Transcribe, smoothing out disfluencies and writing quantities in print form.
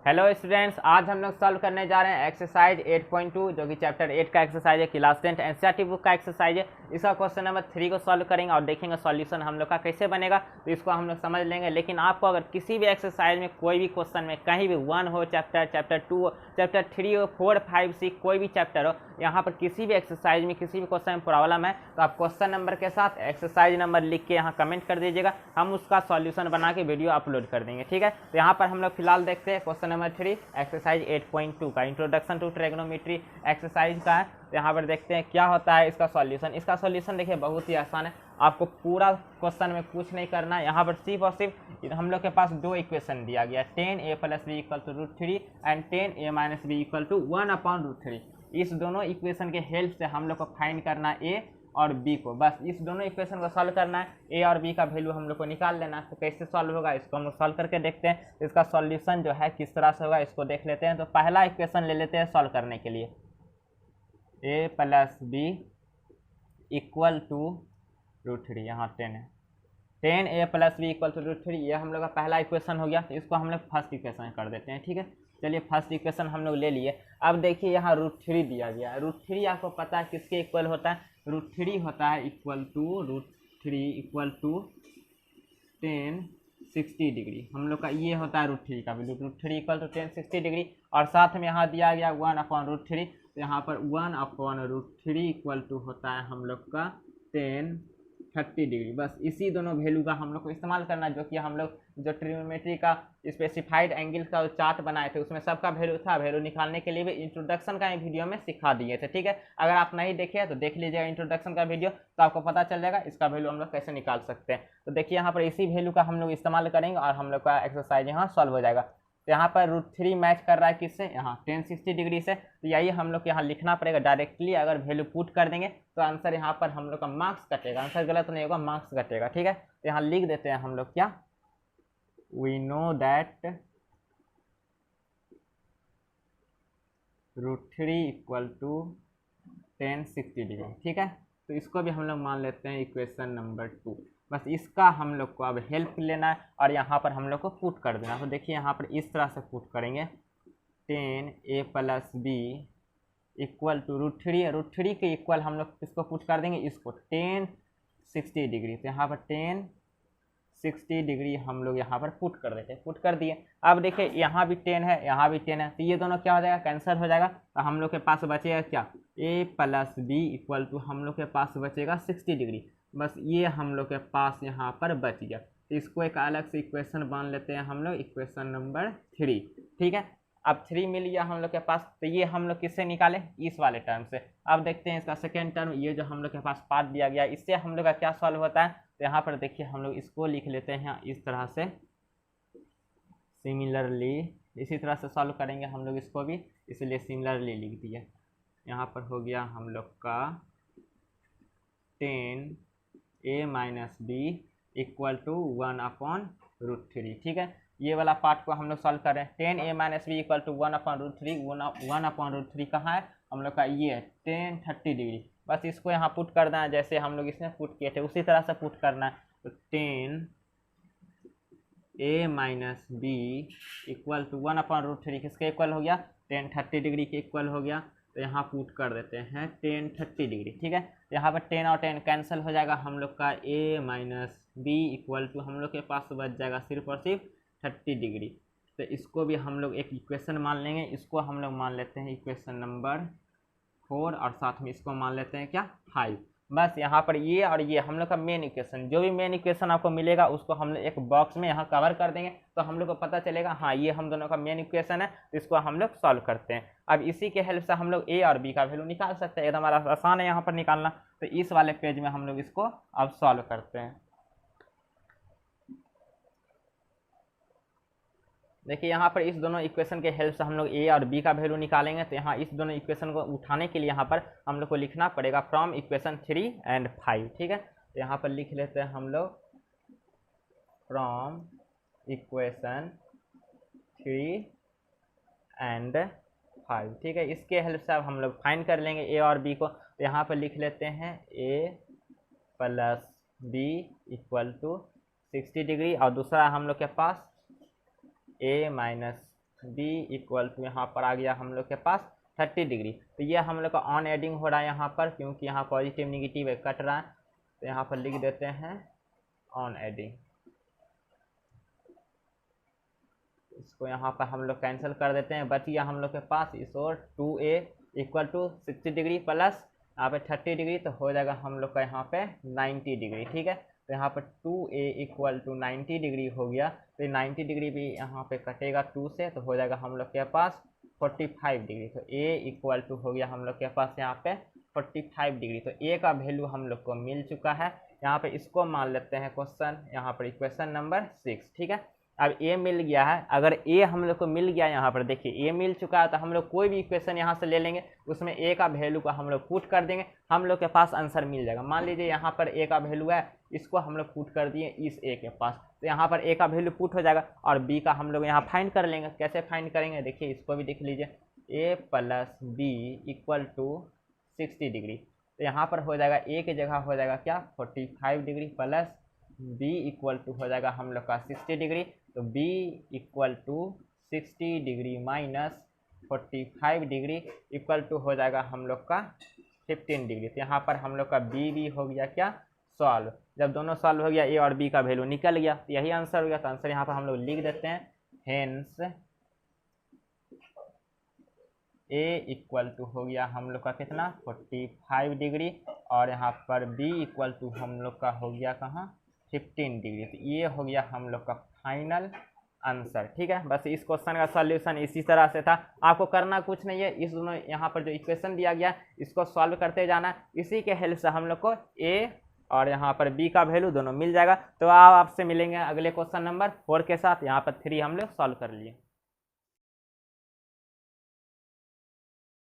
Hello students, आज हम लोग सॉल्व करने जा रहे हैं एक्सरसाइज 8.2 जो कि चैप्टर 8 का एक्सरसाइज है, क्लास 10 एनसीईआरटी बुक का एक्सरसाइज है। इसका क्वेश्चन नंबर 3 को सॉल्व करेंगे और देखेंगे सॉल्यूशन हम लोग का कैसे बनेगा, तो इसको हम लोग समझ लेंगे। लेकिन आपको अगर किसी भी एक्सरसाइज में कोई भी क्वेश्चन में कहीं भी 1 हो चैप्टर 2 हो, चैप्टर 3 हो, 4, 5, 6 कोई भी चैप्टर हो, यहाँ पर किसी भी एक्सरसाइज में किसी भी क्वेश्चन में प्रॉब्लम है तो आप क्वेश्चन नंबर के साथ एक्सरसाइज नंबर लिख के यहाँ कमेंट कर दीजिएगा, हम उसका सॉल्यूशन बना के वीडियो अपलोड कर देंगे। ठीक है, तो यहाँ पर हम लोग फिलहाल देखते हैं क्वेश्चन नंबर 3 एक्सरसाइज 8.2 का इंट्रोडक्शन टू ट्रिग्नोमेट्री एक्सरसाइज का है। तो यहाँ पर देखते हैं क्या होता है इसका सॉल्यूशन। इसका सॉल्यूशन देखिए बहुत ही आसान है, आपको पूरा क्वेश्चन में कुछ नहीं करना है। यहाँ पर सिर्फ और सिर्फ हम लोग के पास दो इक्वेशन दिया गया है, 10a + b = √3 and 10a - b = 1/√3। इस दोनों इक्वेशन के हेल्प से हम लोग को फाइंड करना है ए और बी को। बस इस दोनों इक्वेशन को सॉल्व करना है, ए और बी का वैल्यू हम लोग को निकाल लेना है। तो कैसे सॉल्व होगा इसको हम लोग सॉल्व करके देखते हैं। इसका सॉल्यूशन जो है किस तरह से होगा इसको देख लेते हैं। तो पहला इक्वेशन ले लेते हैं सॉल्व करने के लिए, a + b = √3, यहाँ 10 है, 10a + b = √3, ये हम लोग का पहला इक्वेशन हो गया। तो इसको हम लोग फर्स्ट इक्वेशन कर देते हैं। ठीक है, चलिए फर्स्ट इक्वेशन हम लोग ले लिए। अब देखिए यहाँ √3 दिया गया है। √3 आपको पता है किसके इक्वल होता है, √3 होता है इक्वल टू √3 = 10 60 डिग्री। हम लोग का ये होता है √3 का वैल्यू, √3 = 10 60 डिग्री। और साथ में यहाँ दिया गया 1/√3, तो यहाँ पर 1/√3 इक्वल टू होता है हम लोग का 10 30 डिग्री। बस इसी दोनों वैल्यू का हम लोग को इस्तेमाल करना है, जो कि हम लोग जो ट्रिग्नोमेट्री का स्पेसिफाइड एंगल का चार्ट बनाए थे उसमें सबका वैल्यू था। वैल्यू निकालने के लिए भी इंट्रोडक्शन का वीडियो में सिखा दिए थे। ठीक है, अगर आप नहीं देखे तो देख लीजिएगा इंट्रोडक्शन का वीडियो, तो आपको पता चल जाएगा इसका वैल्यू हम लोग कैसे निकाल सकते हैं। तो देखिए यहाँ पर इसी वैल्यू का हम लोग इस्तेमाल करेंगे और हम लोग का एक्सरसाइज यहाँ सॉल्व हो जाएगा। तो यहाँ पर √3 मैच कर रहा है किससे, यहाँ 10 60 डिग्री से। तो यही हम लोग यहाँ लिखना पड़ेगा डायरेक्टली। अगर वैल्यू पुट कर देंगे तो आंसर यहाँ पर हम लोग का मार्क्स कटेगा, आंसर गलत नहीं होगा, मार्क्स कटेगा। ठीक है, तो यहाँ लिख देते हैं हम लोग क्या, वी नो दैट √3 = 10 60 डिग्री। ठीक है, तो इसको भी हम लोग मान लेते हैं इक्वेशन नंबर 2। बस इसका हम लोग को अब हेल्प लेना है और यहाँ पर हम लोग को पुट कर देना। तो देखिए यहाँ पर इस तरह से पुट करेंगे, 10a + b = √3 के इक्वल हम लोग इसको पुट कर देंगे, इसको 10 60 डिग्री। तो यहाँ पर 10 60 डिग्री हम लोग यहाँ पर पुट कर देते हैं, पुट कर दिए। अब देखिए यहाँ भी 10 है, यहाँ भी 10 है, तो ये दोनों क्या हो जाएगा, कैंसिल हो जाएगा। तो हम लोग के पास बचेगा क्या, a + b = हम लोग के पास बचेगा 60 डिग्री। बस ये हम लोग के पास यहाँ पर बच गया। तो इसको एक अलग से इक्वेशन मान लेते हैं हम लोग, इक्वेशन नंबर 3। ठीक है, अब 3 मिल गया हम लोग के पास। तो ये हम लोग किससे निकाले, इस वाले टर्म से। अब देखते हैं इसका सेकेंड टर्म, ये जो हम लोग के पास पार्ट दिया गया, इससे हम लोग का क्या सॉल्व होता है। तो यहाँ पर देखिए हम लोग इसको लिख लेते हैं इस तरह से, सिमिलरली इसी तरह से सॉल्व करेंगे हम लोग इसको भी, इसलिए सिमिलरली लिख दिए। यहाँ पर हो गया हम लोग का 10a - b = 1/√3। ठीक है, ये वाला पार्ट को हम लोग सॉल्व कर रहे हैं। 10a - b = 1/√3, 1/√3 कहाँ है हम लोग का, ये है 10 30 डिग्री। बस इसको यहाँ पुट करना है, जैसे हम लोग इसमें पुट किए थे उसी तरह से पुट करना है। तो 10a - b = 1/√3 किसके इक्वल हो गया, 10 30 डिग्री के इक्वल हो गया। तो यहाँ पुट कर देते हैं 10 30 डिग्री। ठीक है, यहाँ पर 10 और 10 कैंसिल हो जाएगा, हम लोग का a - b = हम लोग के पास बच जाएगा सिर्फ और सिर्फ 30 डिग्री। तो इसको भी हम लोग एक इक्वेशन मान लेंगे, इसको हम लोग मान लेते हैं इक्वेशन नंबर 4 और साथ में इसको मान लेते हैं क्या, 5। बस यहाँ पर ये और ये हम लोग का मेन इक्वेशन, जो भी मेन इक्वेशन आपको मिलेगा उसको हम लोग एक बॉक्स में यहाँ कवर कर देंगे, तो हम लोग को पता चलेगा हाँ ये हम दोनों का मेन इक्वेशन है। तो इसको हम लोग सॉल्व करते हैं। अब इसी के हेल्प से हम लोग ए और बी का वैल्यू निकाल सकते हैं, एकदम आसान है यहाँ पर निकालना। तो इस वाले पेज में हम लोग इसको अब सॉल्व करते हैं। देखिए यहाँ पर इस दोनों इक्वेशन के हेल्प से हम लोग ए और बी का वैल्यू निकालेंगे। तो यहाँ इस दोनों इक्वेशन को उठाने के लिए यहाँ पर हम लोग को लिखना पड़ेगा फ्रॉम इक्वेशन 3 एंड 5। ठीक है, तो यहाँ पर लिख लेते हैं हम लोग फ्रॉम इक्वेशन 3 एंड 5। ठीक है, इसके हेल्प से अब हम लोग फाइंड कर लेंगे ए और बी को। तो यहाँ पर लिख लेते हैं a + b = 60 डिग्री और दूसरा हम लोग के पास a - बी इक्वल टू यहाँ पर आ गया हम लोग के पास 30 डिग्री। तो ये हम लोग का ऑन एडिंग हो रहा है यहाँ पर, क्योंकि यहाँ पॉजिटिव निगेटिव कट रहा है, तो यहाँ पर लिख देते हैं ऑन एडिंग। इसको यहाँ पर हम लोग कैंसिल कर देते हैं, बच गया हम लोग के पास इस ओर 2a equal to 60 degree plus यहाँ पे 30 डिग्री, तो हो जाएगा हम लोग का यहाँ पे 90 डिग्री। ठीक है, तो यहाँ पर 2a इक्वल टू 90 डिग्री हो गया। तो 90 डिग्री भी यहाँ पे कटेगा 2 से, तो हो जाएगा हम लोग के पास 45 डिग्री। तो a इक्वल टू हो गया हम लोग के पास यहाँ पे 45 डिग्री। तो a का वैल्यू हम लोग को मिल चुका है। यहाँ पे इसको मान लेते हैं क्वेश्चन, यहाँ पर इक्वेशन नंबर 6। ठीक है, अब a मिल गया है। अगर a हम लोग को मिल गया, यहाँ पर देखिए a मिल चुका है, तो हम लोग कोई भी इक्वेशन यहाँ से ले लेंगे, उसमें a का वैल्यू को हम लोग पुट कर देंगे, हम लोग के पास आंसर मिल जाएगा। मान लीजिए यहाँ पर a का वैल्यू है, इसको हम लोग पुट कर दिए इस a के पास, तो यहाँ पर a का वैल्यू पुट हो जाएगा और b का हम लोग यहाँ फाइंड कर लेंगे। कैसे फाइंड करेंगे, देखिए इसको भी देख लीजिए, a plus B equal to 60 degree. तो यहाँ पर हो जाएगा a की जगह हो जाएगा क्या 45 degree plus b equal to हो जाएगा हम लोग का 60 डिग्री। तो b equal to 60 degree minus 45 degree equal to हो जाएगा हम लोग का 15 डिग्री। तो यहाँ पर हम लोग का b भी हो गया क्या सॉल्व। जब दोनों सॉल्व हो गया a और b का वैल्यू निकल गया, तो यही आंसर हो गया। तो आंसर यहाँ पर हम लोग लिख देते हैं, हेंस a इक्वल टू हो गया हम लोग का कितना 45 डिग्री, और यहाँ पर b इक्वल टू हम लोग का हो गया कहाँ 15 डिग्री। तो ये हो गया हम लोग का फाइनल आंसर। ठीक है, बस इस क्वेश्चन का सॉल्यूशन इसी तरह से था। आपको करना कुछ नहीं है, इस दोनों यहाँ पर जो इक्वेशन दिया गया इसको सॉल्व करते जाना, इसी के हेल्प से हम लोग को a और यहाँ पर b का वैल्यू दोनों मिल जाएगा। तो आप आपसे मिलेंगे अगले क्वेश्चन नंबर 4 के साथ। यहाँ पर 3 हम लोग सॉल्व कर लिए।